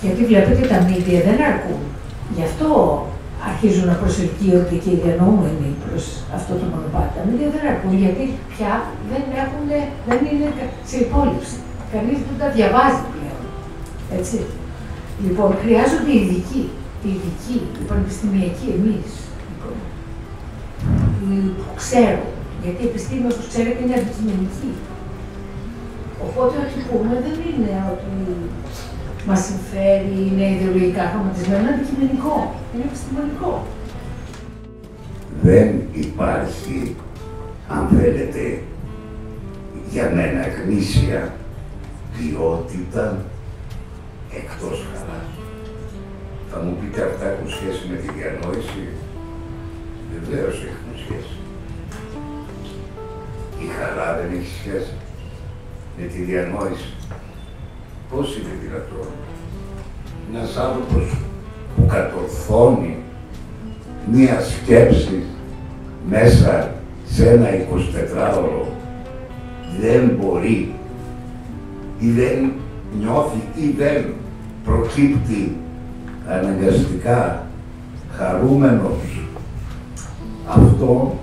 Γιατί βλέπετε τα media δεν αρκούν. Γι' αυτό αρχίζουν να προσελκύονται και οι διανοούμενοι προς αυτό το μονοπάτι. Τα media δεν αρκούν, γιατί πια δεν είναι σε υπόλοιψη. Κανείς δεν τα διαβάζει πλέον. Έτσι. Λοιπόν, χρειάζονται ειδικοί, οι πανεπιστημιακοί, εμείς, λοιπόν, που ξέρουν, γιατί η επιστήμη, όπως ξέρετε, είναι αντικειμενική. Οπότε ό,τι πούμε δεν είναι ότι μας συμφέρει, είναι ιδεολογικά χρωματισμένο, είναι αντικειμενικό, είναι επιστημονικό. Δεν υπάρχει, αν θέλετε, για μένα γνήσια ποιότητα εκτός χαράς. Θα μου πείτε αυτά έχουν σχέση με τη διανόηση. Βεβαίως έχουν σχέση. Η χαρά δεν έχει σχέση με τη διανόηση. Πώς είναι δυνατόν ένας άνθρωπος που κατορθώνει μία σκέψη μέσα σε ένα 24ωρο δεν μπορεί ή δεν νιώθει ή δεν προκύπτει αναγκαστικά χαρούμενος? Αυτό,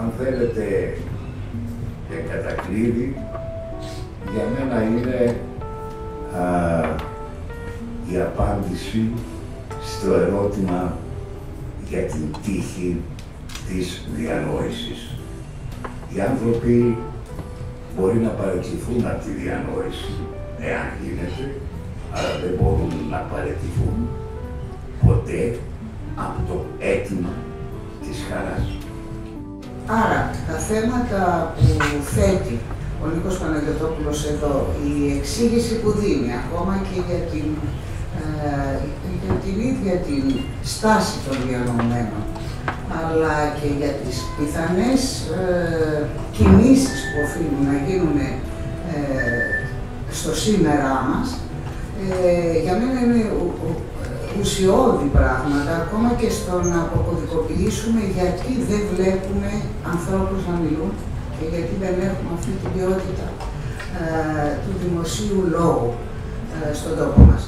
αν θέλετε, κατακλείδη, για μένα είναι η απάντηση στο ερώτημα για την τύχη της διανόησης. Οι άνθρωποι μπορεί να παραιτηθούν από τη διανόηση, εάν γίνεται, αλλά δεν μπορούν να παραιτηθούν ποτέ από το αίτημα της χαράς. Άρα, τα θέματα που θέτει ο Νίκος Παναγιωτόπουλος εδώ, η εξήγηση που δίνει, ακόμα και για την ίδια την στάση των διανοωμένων, αλλά και για τις πιθανές κινήσεις που οφείλουν να γίνουν στο σήμερά μας, για μένα είναι ουσιώδη πράγματα, ακόμα και στο να αποκωδικοποιήσουμε γιατί δεν βλέπουμε ανθρώπους να μιλούν και γιατί δεν έχουμε αυτή την ποιότητα του δημοσίου λόγου στον τόπο μας.